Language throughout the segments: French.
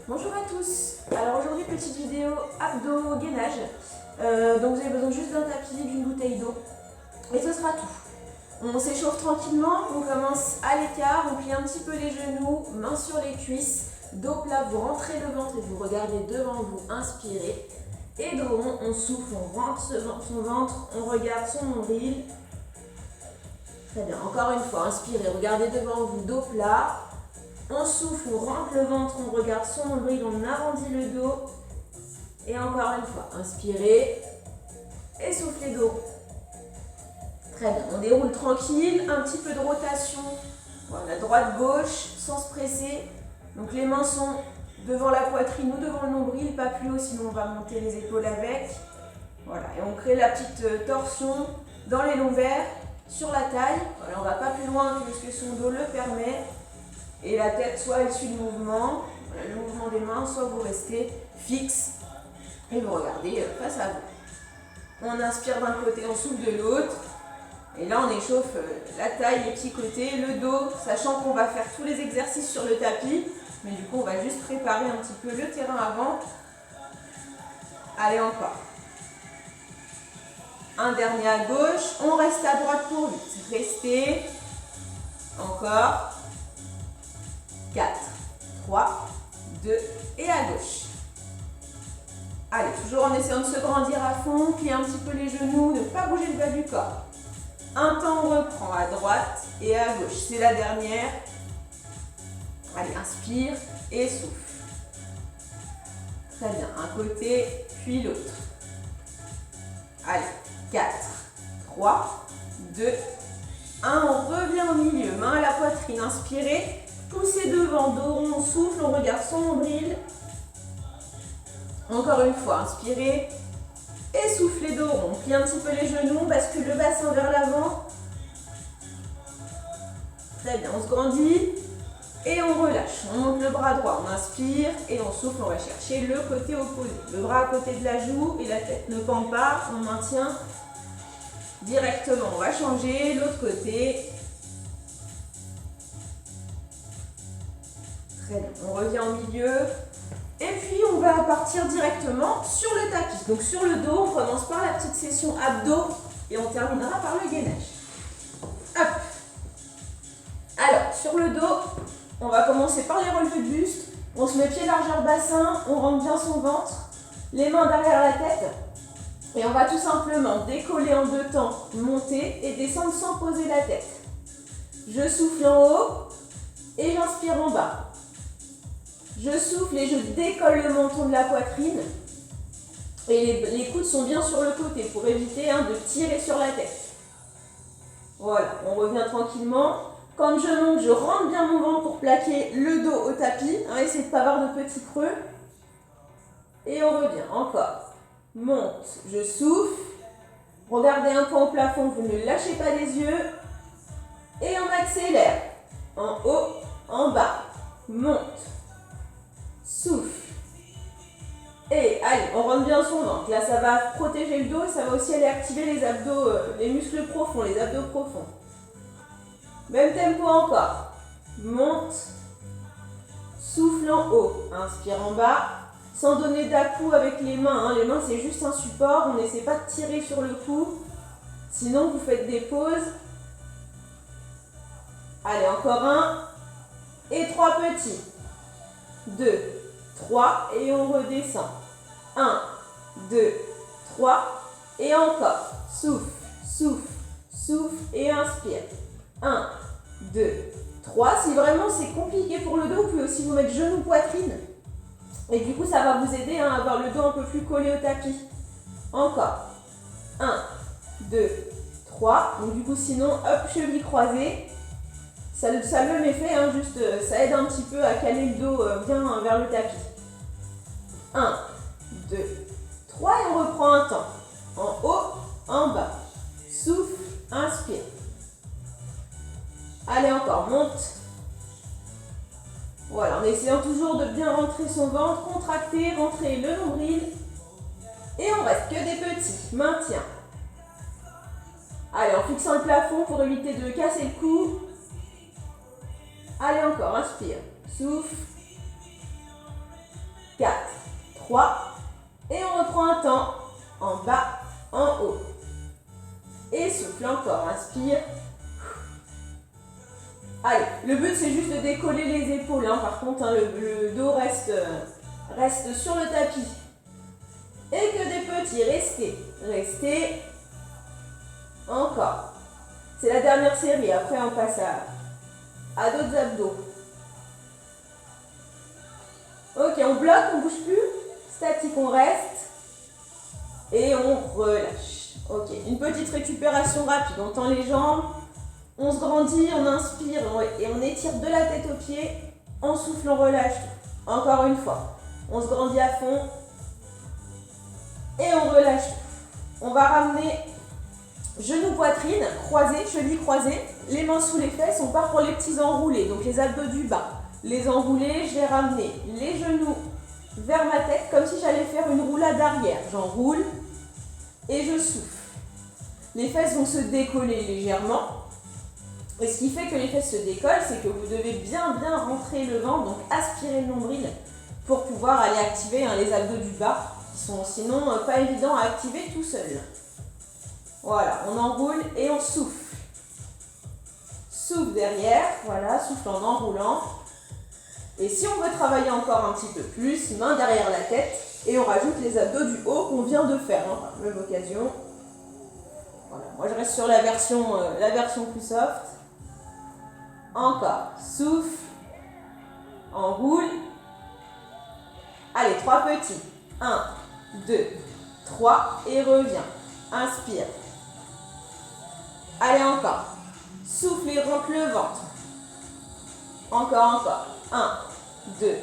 Bonjour à tous. Alors aujourd'hui, petite vidéo abdos gainage. Donc vous avez besoin juste d'un tapis, d'une bouteille d'eau et ce sera tout. On s'échauffe tranquillement, on commence à l'écart, on plie un petit peu les genoux, mains sur les cuisses, dos plat, vous rentrez le ventre et vous regardez devant vous, inspirez. Et dos rond, on souffle, on rentre son ventre, on regarde son nombril. Très bien, encore une fois, inspirez, regardez devant vous, dos plat. On souffle, on rentre le ventre, on regarde son nombril, on arrondit le dos. Et encore une fois, inspirez et soufflez dos. Très bien, on déroule tranquille, un petit peu de rotation. Voilà, droite-gauche, sans se presser. Donc les mains sont devant la poitrine ou devant le nombril, pas plus haut, sinon on va monter les épaules avec. Voilà, et on crée la petite torsion dans les lombaires, sur la taille. Voilà, on ne va pas plus loin que ce que son dos le permet. Et la tête, soit elle suit le mouvement, voilà, le mouvement des mains, soit vous restez fixe et vous regardez face à vous. On inspire d'un côté, on souffle de l'autre. Et là, on échauffe la taille, les petits côtés, le dos, sachant qu'on va faire tous les exercices sur le tapis. Mais du coup, on va juste préparer un petit peu le terrain avant. Allez, encore. Un dernier à gauche. On reste à droite pour 8. Restez. Encore. 4, 3, 2 et à gauche. Allez, toujours en essayant de se grandir à fond, plier un petit peu les genoux, ne pas bouger le bas du corps. Un temps, on reprend à droite et à gauche. C'est la dernière. Allez, inspire et souffle. Très bien, un côté puis l'autre. Allez, 4, 3, 2, 1. On revient au milieu, main à la poitrine, inspirez. Poussez devant, dos rond, on souffle, on regarde son nombril. Encore une fois, inspirez et soufflez dos rond. Plie un petit peu les genoux, bascule le bassin vers l'avant. Très bien, on se grandit et on relâche. On monte le bras droit, on inspire et on souffle, on va chercher le côté opposé. Le bras à côté de la joue et la tête ne pend pas, on maintient directement. On va changer l'autre côté. Très bien, on revient au milieu et puis on va partir directement sur le tapis. Donc sur le dos, on commence par la petite session abdos et on terminera par le gainage. Hop. Alors, sur le dos, on va commencer par les relevés de buste. On se met pied largeur bassin, on rentre bien son ventre, les mains derrière la tête et on va tout simplement décoller en deux temps, monter et descendre sans poser la tête. Je souffle en haut et j'inspire en bas. Je souffle et je décolle le menton de la poitrine. Et les coudes sont bien sur le côté pour éviter de tirer sur la tête. Voilà, on revient tranquillement. Quand je monte, je rentre bien mon ventre pour plaquer le dos au tapis. Essayez de ne pas avoir de petits creux. Et on revient, encore. Monte, je souffle. Regardez un point au plafond, vous ne lâchez pas les yeux. Et on accélère. En haut, en bas. Monte. Souffle. Et allez, on rentre bien son ventre. Là, ça va protéger le dos et ça va aussi aller activer les abdos, les muscles profonds, les abdos profonds. Même tempo encore. Monte. Souffle en haut. Inspire en bas. Sans donner d'à-coup avec les mains. Les mains, c'est juste un support. On n'essaie pas de tirer sur le cou. Sinon, vous faites des pauses. Allez, encore un. Et 3 petits. 2, 3 et on redescend. 1, 2, 3 et encore. Souffle, souffle, souffle et inspire. 1, 2, 3. Si vraiment c'est compliqué pour le dos, vous pouvez aussi vous mettre genou poitrine. Et du coup, ça va vous aider à avoir le dos un peu plus collé au tapis. Encore. 1, 2, 3. Donc du coup, sinon, hop, cheville croisée. Ça a le même effet, juste ça aide un petit peu à caler le dos bien vers le tapis. 1, 2, 3 et on reprend un temps. En haut, en bas. Souffle, inspire. Allez encore, monte. Voilà, en essayant toujours de bien rentrer son ventre, contracter, rentrer le nombril. Et on reste que des petits. Maintien. Allez, en fixant le plafond pour éviter de casser le cou. Allez encore, inspire, souffle. 3. Et on reprend un temps. En bas, en haut. Et souffle encore. Inspire. Allez, le but c'est juste de décoller les épaules. Hein. Par contre, hein, le dos reste sur le tapis. Et que des petits. Restez. Restez. Encore. C'est la dernière série. Après, on passe à d'autres abdos. Ok, on bloque, on bouge plus. Statique, on reste. Et on relâche. Ok, une petite récupération rapide. On tend les jambes. On se grandit, on inspire et on étire de la tête aux pieds. On souffle, on relâche. Encore une fois. On se grandit à fond. Et on relâche. On va ramener genoux, poitrine, croisés, chevilles croisées. Les mains sous les fesses. On part pour les petits enroulés. Donc les abdos du bas. Les enroulés, je vais ramener les genoux vers ma tête. Comme si j'allais faire une roulade arrière. J'enroule et je souffle. Les fesses vont se décoller légèrement. Et ce qui fait que les fesses se décollent, c'est que vous devez bien rentrer le ventre, donc aspirer le nombril pour pouvoir aller activer les abdos du bas, qui sont sinon pas évidents à activer tout seul. Voilà, on enroule et on souffle. Souffle derrière, voilà, souffle en enroulant. Et si on veut travailler encore un petit peu plus, main derrière la tête, et on rajoute les abdos du haut qu'on vient de faire, hein, par la même occasion. Voilà, moi je reste sur la version plus soft. Encore, souffle, enroule. Allez, 3 petits. 1, 2, 3 et reviens. Inspire. Allez, encore. Souffle et rentre le ventre. Encore. 1, 2,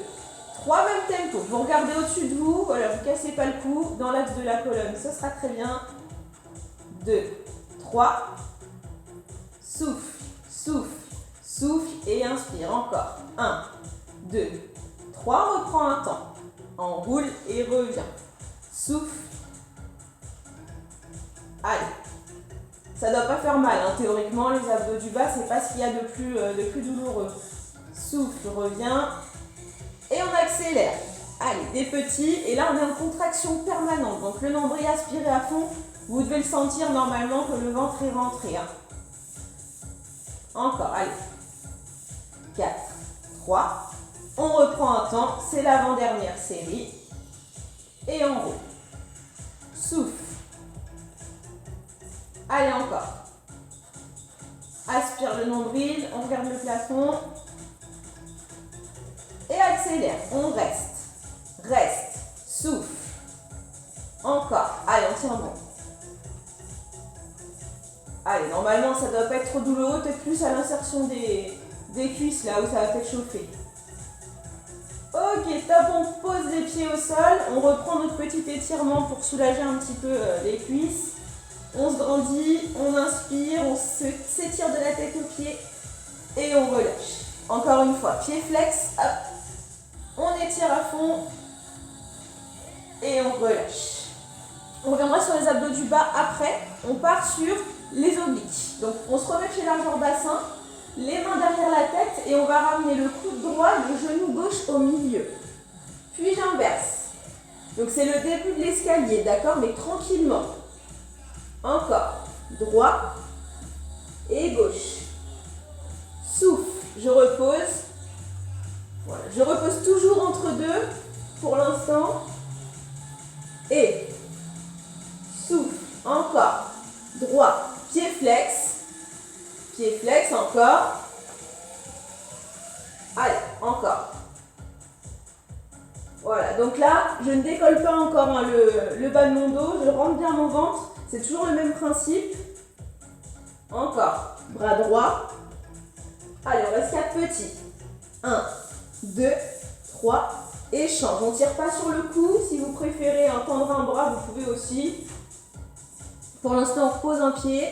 3, même tempo. Vous regardez au-dessus de vous, voilà, vous ne cassez pas le cou dans l'axe de la colonne, ce sera très bien. 2, 3. Souffle et inspire. Encore. 1, 2, 3. Reprends un temps. Enroule et reviens. Souffle. Allez. Ça ne doit pas faire mal. Hein. Théoriquement, les abdos du bas, c'est pas ce qu'il y a de plus douloureux. Souffle, reviens. Et on accélère. Allez, des petits. Et là, on est en contraction permanente. Donc, le nombril aspiré à fond. Vous devez le sentir normalement que le ventre est rentré. Hein. Encore, allez. 4, 3. On reprend un temps. C'est l'avant-dernière série. Et on roule. Souffle. Allez, encore. Aspire le nombril. On regarde le plafond. Et accélère. On reste. Souffle. Encore. Allez, on tient bon. Allez, normalement, ça ne doit pas être trop douloureux. Peut-être plus à l'insertion des cuisses, là où ça va peut-être chauffer. Ok, top, on pose les pieds au sol. On reprend notre petit étirement pour soulager un petit peu les cuisses. On se grandit, on inspire, on s'étire de la tête aux pieds et on relâche. Encore une fois, pied flex, hop. On étire à fond et on relâche. On reviendra sur les abdos du bas après. On part sur les obliques. Donc on se remet chez largeur bassin, les mains derrière la tête et on va ramener le coude droit et le genou gauche au milieu. Puis j'inverse. Donc c'est le début de l'escalier, d'accord, mais tranquillement. Encore. Droit et gauche. Souffle. Je repose. Voilà. Je repose toujours entre deux pour l'instant. Et souffle. Encore. Droit. Pied flex, encore. Allez, encore. Voilà, donc là, je ne décolle pas encore hein, le bas de mon dos, je rentre bien mon ventre. C'est toujours le même principe. Encore. Bras droit. Allez, on reste 4 petits. 1, 2, 3. Échange. On ne tire pas sur le cou. Si vous préférez tendre un bras, vous pouvez aussi. Pour l'instant, on pose un pied.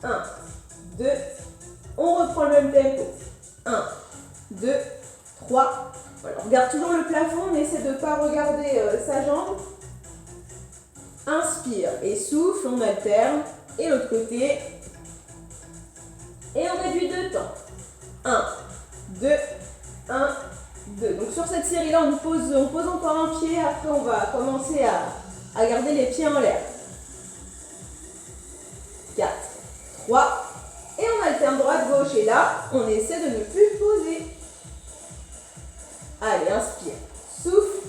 1, 2. On reprend le même tempo. 1, 2, 3. Voilà, on regarde toujours le plafond. On essaie de ne pas regarder sa jambe. Inspire et souffle, on alterne. Et l'autre côté. Et on réduit de temps. 1, 2, 1, 2. Donc sur cette série-là, on pose encore un pied. Après, on va commencer à garder les pieds en l'air. 4, 3. Et on alterne droite-gauche. Et là, on essaie de ne plus poser. Allez, inspire. Souffle.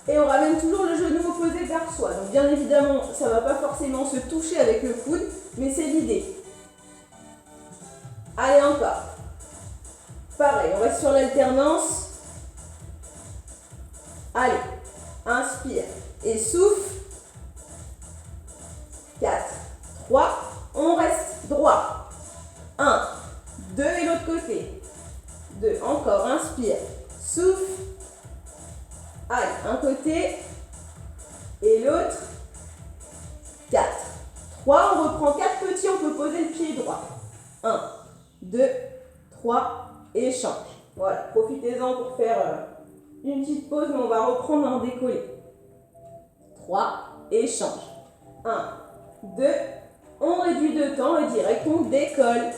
Et on ramène toujours le genou opposé vers soi. Donc bien évidemment, ça ne va pas forcément se toucher avec le coude, mais c'est l'idée. Allez, encore. Pareil, on reste sur l'alternance. Allez, inspire et souffle. 4, 3, on reste droit. 1, 2 et l'autre côté. 2, encore, inspire, souffle. Allez, un côté et l'autre. 4, 3, on reprend 4 petits, on peut poser le pied droit. 1, 2, 3 et change. Voilà, profitez-en pour faire une petite pause, mais on va reprendre en décollé. 3 et change. 1, 2, on réduit de temps et direct, on décolle.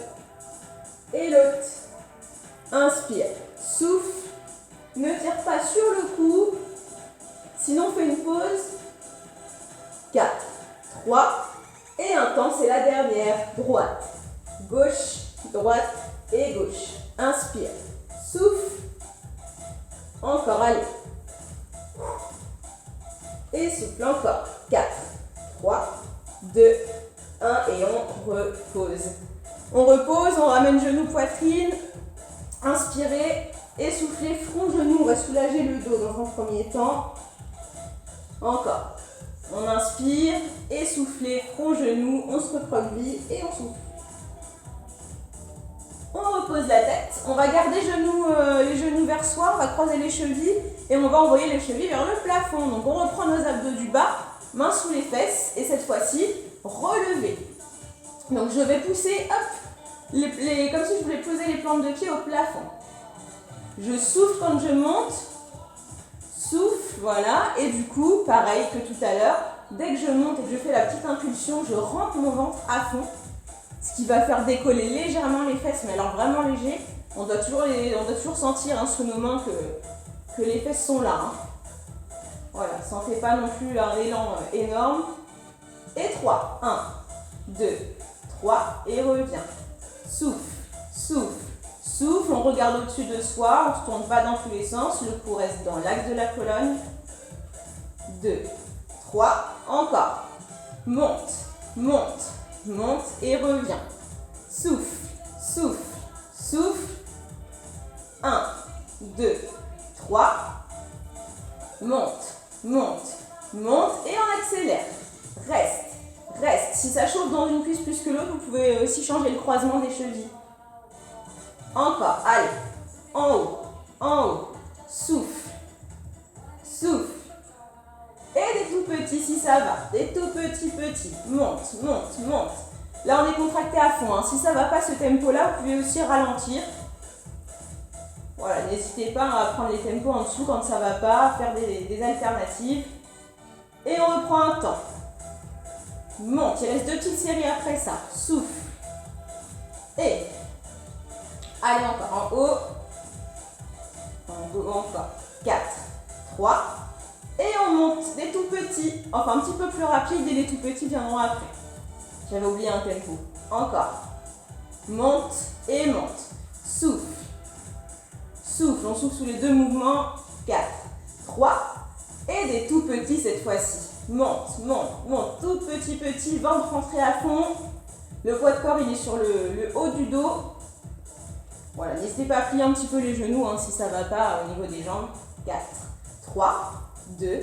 Et l'autre. Inspire, souffle. Ne tire pas sur le cou. Sinon, on fait une pause. 4, 3. Et un temps, c'est la dernière. Droite, gauche, droite et gauche. Inspire, souffle. Encore, allez. Et souffle encore. 4, 3, 2, 1 et on repose. On repose, on ramène genou, poitrine. Inspirez et soufflez, front, genou. On va soulager le dos dans un premier temps. Encore. On inspire et soufflez, front, genou. On se recroqueville et on souffle. On repose la tête. On va garder les genoux vers soi. On va croiser les chevilles et on va envoyer les chevilles vers le plafond. Donc on reprend nos abdos du bas, mains sous les fesses et cette fois-ci, relever. Donc je vais pousser, hop, comme si je voulais poser les plantes de pied au plafond. Je souffle quand je monte. Souffle, voilà. Et du coup, pareil que tout à l'heure, dès que je monte et que je fais la petite impulsion, je rentre mon ventre à fond. Ce qui va faire décoller légèrement les fesses, mais alors vraiment léger. On doit toujours sentir sous nos mains que les fesses sont là. Hein. Voilà, sentez pas non plus un élan énorme. Et 3, 1, 2, 3, et reviens. Souffle, souffle, souffle. On regarde au-dessus de soi, on ne se tourne pas dans tous les sens. Le cou reste dans l'axe de la colonne. 2, 3, encore. Monte, monte, monte et reviens. Souffle, souffle, souffle. 1, 2, 3. Monte, monte, monte et on accélère. Reste, reste. Si ça chauffe dans une cuisse plus que l'autre, vous pouvez aussi changer le croisement des chevilles. Encore, allez. En haut, en haut. Souffle, souffle. Et des tout petits si ça va. Des tout petits. Monte, monte, monte. Là, on est contracté à fond. Hein. Si ça ne va pas ce tempo-là, vous pouvez aussi ralentir. Voilà, n'hésitez pas à prendre les tempos en dessous quand ça ne va pas, à faire des alternatives. Et on reprend un temps. Monte, il reste 2 petites séries après ça. Souffle. Et. Allez, encore en haut. En haut, encore. 4, 3. Et on monte des tout petits. Enfin, un petit peu plus rapide et les tout petits viendront après. J'avais oublié un tempo. Encore. Monte et monte. Souffle. Souffle, on souffle sous les 2 mouvements. 4, 3. Et des tout petits cette fois-ci. Monte, monte, monte. Tout petit, ventre rentré à fond. Le poids de corps, il est sur le haut du dos. Voilà, n'hésitez pas à plier un petit peu les genoux si ça ne va pas au niveau des jambes. 4, 3, 2,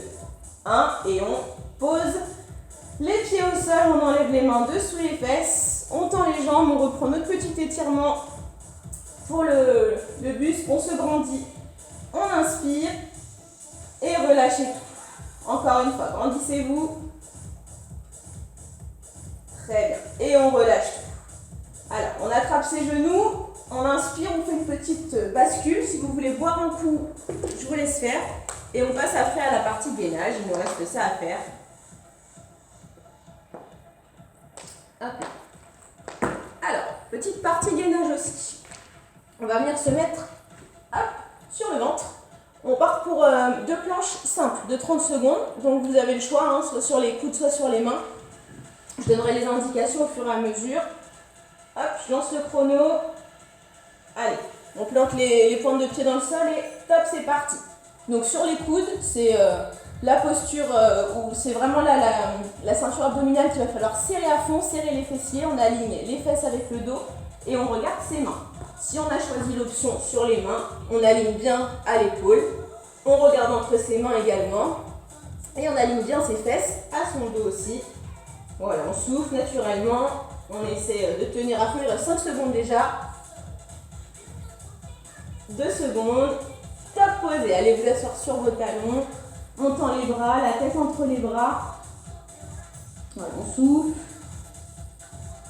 1. Et on pose les pieds au sol. On enlève les mains dessous les fesses. On tend les jambes. On reprend notre petit étirement pour le buste. On se grandit. On inspire. Et relâchez tout. Encore une fois, grandissez-vous. Très bien. Et on relâche tout. Alors, on attrape ses genoux. On inspire, on fait une petite bascule. Si vous voulez boire un coup, je vous laisse faire. Et on passe après à la partie gainage. Il nous reste ça à faire. Hop là. Alors, petite partie gainage aussi. On va venir se mettre sur le ventre. On part pour 2 planches simples de 30 secondes. Donc vous avez le choix, hein, soit sur les coudes, soit sur les mains. Je donnerai les indications au fur et à mesure. Hop, je lance le chrono. Allez, on plante les pointes de pied dans le sol et top, c'est parti. Donc sur les coudes, c'est la posture où c'est vraiment la ceinture abdominale qu'il va falloir serrer à fond, serrer les fessiers. On aligne les fesses avec le dos et on regarde ses mains. Si on a choisi l'option sur les mains, on aligne bien à l'épaule. On regarde entre ses mains également. Et on aligne bien ses fesses à son dos aussi. Voilà, on souffle naturellement. On essaie de tenir à fond. Il reste 5 secondes déjà. 2 secondes. Top, posé. Allez vous asseoir sur vos talons. On tend les bras, la tête entre les bras. Voilà, on souffle.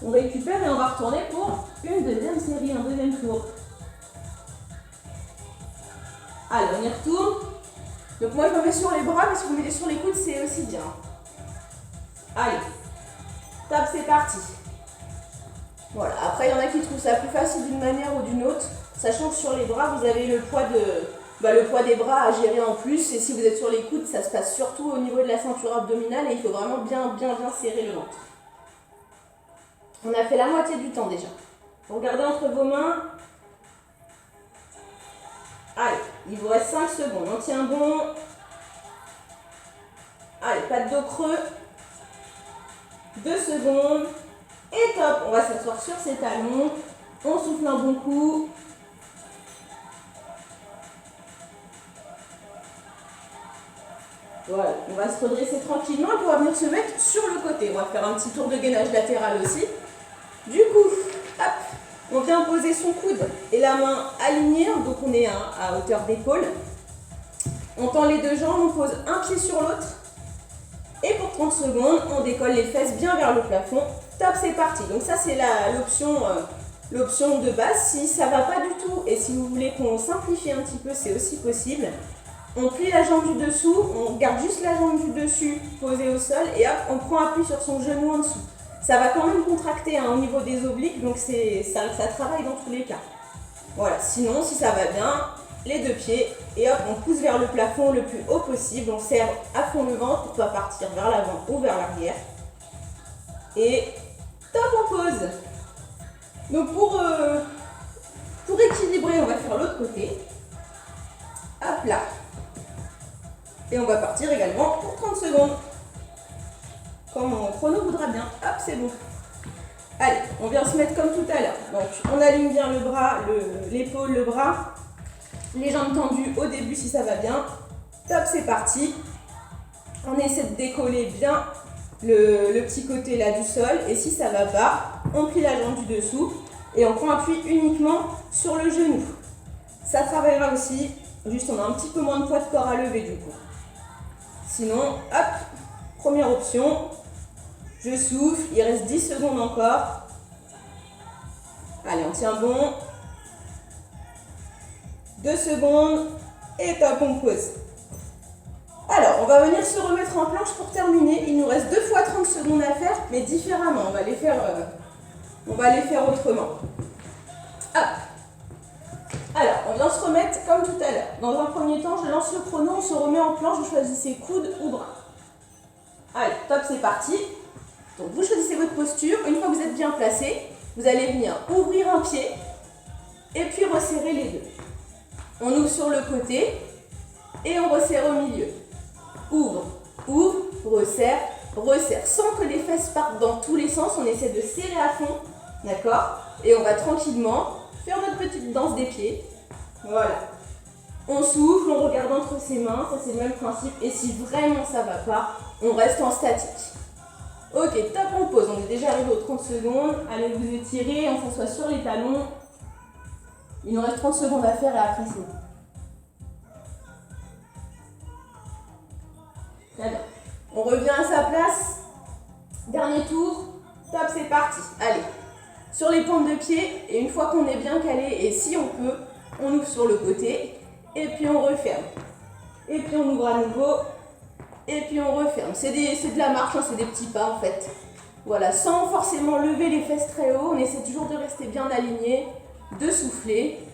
On récupère et on va retourner pour une deuxième série, un deuxième tour. Allez, on y retourne. Donc moi je me mets sur les bras, mais si vous mettez sur les coudes, c'est aussi bien. Allez, top, c'est parti. Voilà, après il y en a qui trouvent ça plus facile d'une manière ou d'une autre, sachant que sur les bras, vous avez le poids des bras à gérer en plus, et si vous êtes sur les coudes, ça se passe surtout au niveau de la ceinture abdominale, et il faut vraiment bien serrer le ventre. On a fait la moitié du temps déjà. Regardez entre vos mains. Allez, il vous reste 5 secondes. On tient bon. Allez, pas de dos creux. 2 secondes. Et top, on va s'asseoir sur ses talons. On souffle un bon coup. Voilà, on va se redresser tranquillement et on va venir se mettre sur le côté. On va faire un petit tour de gainage latéral aussi. Du coup, hop, on vient poser son coude et la main alignée, donc on est à hauteur d'épaule. On tend les deux jambes, on pose un pied sur l'autre. Et pour 30 secondes, on décolle les fesses bien vers le plafond. Top, c'est parti. Donc ça, c'est l'option de base. Si ça ne va pas du tout et si vous voulez qu'on simplifie un petit peu, c'est aussi possible. On plie la jambe du dessous, on garde juste la jambe du dessus posée au sol et hop, on prend appui sur son genou en dessous. Ça va quand même contracter au niveau des obliques, donc ça travaille dans tous les cas. Voilà, sinon, si ça va bien, les deux pieds et hop, on pousse vers le plafond le plus haut possible. On serre à fond le ventre pour pas partir vers l'avant ou vers l'arrière. Et top, on pose. Donc pour équilibrer, on va faire l'autre côté. Hop là. Et on va partir également pour 30 secondes. Comme mon chrono voudra bien. Hop, c'est bon. Allez, on vient se mettre comme tout à l'heure. Donc, on aligne bien le bras, l'épaule, le bras. Les jambes tendues au début si ça va bien. Top, c'est parti. On essaie de décoller bien le petit côté là du sol. Et si ça va pas, on plie la jambe du dessous. Et on prend appui uniquement sur le genou. Ça travaillera aussi. Juste, on a un petit peu moins de poids de corps à lever du coup. Sinon, hop, première option. Je souffle, il reste 10 secondes encore. Allez, on tient bon. 2 secondes. Et top, on pose. Alors, on va venir se remettre en planche pour terminer. Il nous reste 2 fois 30 secondes à faire, mais différemment. On va les faire autrement. Hop. Alors, on vient se remettre comme tout à l'heure. Dans un premier temps, je lance le chrono, on se remet en planche, vous choisissez coude ou bras. Allez, top, c'est parti. Donc, vous choisissez votre posture. Une fois que vous êtes bien placé, vous allez venir ouvrir un pied et puis resserrer les deux. On ouvre sur le côté et on resserre au milieu. Ouvre, ouvre, resserre, resserre. Sans que les fesses partent dans tous les sens, on essaie de serrer à fond, d'accord? Et on va tranquillement faire notre petite danse des pieds. Voilà. On souffle, on regarde entre ses mains, ça c'est le même principe. Et si vraiment ça va pas, on reste en statique. Ok, top, on pose. On est déjà arrivé aux 30 secondes. Allez vous étirer, on s'assoit sur les talons. Il nous reste 30 secondes à faire et après c'est bon. Très bien. On revient à sa place. Dernier tour. Top, c'est parti. Allez. Sur les pointes de pied. Et une fois qu'on est bien calé, et si on peut, on ouvre sur le côté. Et puis on referme. Et puis on ouvre à nouveau. Et puis on referme. C'est de la marche, hein, c'est des petits pas en fait. Voilà, sans forcément lever les fesses très haut. On essaie toujours de rester bien aligné, de souffler.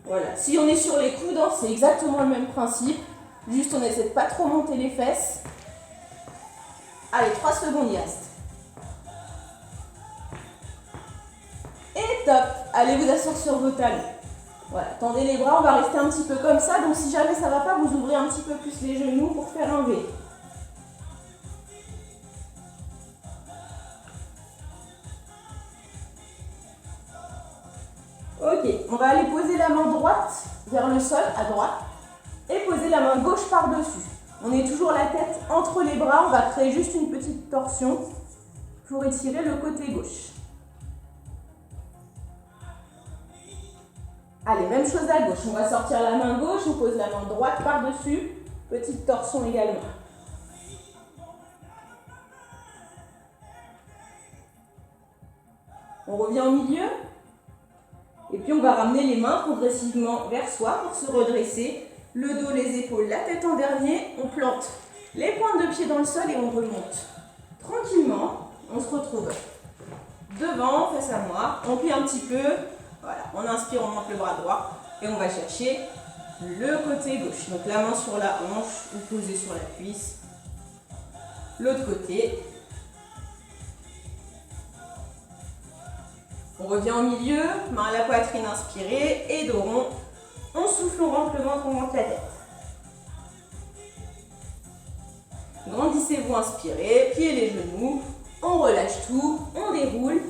Voilà, si on est sur les coudes, hein, c'est exactement le même principe. Juste, on essaie de pas trop monter les fesses. Allez, 3 secondes, il reste. Et top. Allez vous asseoir sur vos talons. Voilà, tendez les bras, on va rester un petit peu comme ça. Donc si jamais ça ne va pas, vous ouvrez un petit peu plus les genoux pour faire un V. Ok, on va aller poser la main droite vers le sol, à droite, et poser la main gauche par-dessus. On est toujours la tête entre les bras, on va créer juste une petite torsion pour étirer le côté gauche. Allez, même chose à gauche, on va sortir la main gauche, on pose la main droite par-dessus, petite torsion également. On revient au milieu, et puis on va ramener les mains progressivement vers soi pour se redresser. Le dos, les épaules, la tête en dernier, on plante les pointes de pied dans le sol et on remonte. Tranquillement, on se retrouve devant, face à moi, on plie un petit peu. Voilà, on inspire, on monte le bras droit et on va chercher le côté gauche. Donc la main sur la hanche ou posée sur la cuisse. L'autre côté. On revient au milieu, main à la poitrine inspirée et dos rond. On souffle, on rentre le ventre, on monte la tête. Grandissez-vous, inspirez, pliez les genoux, on relâche tout, on déroule.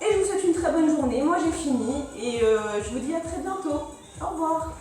Et je vous souhaite une très bonne journée. Moi j'ai fini et je vous dis à très bientôt. Au revoir.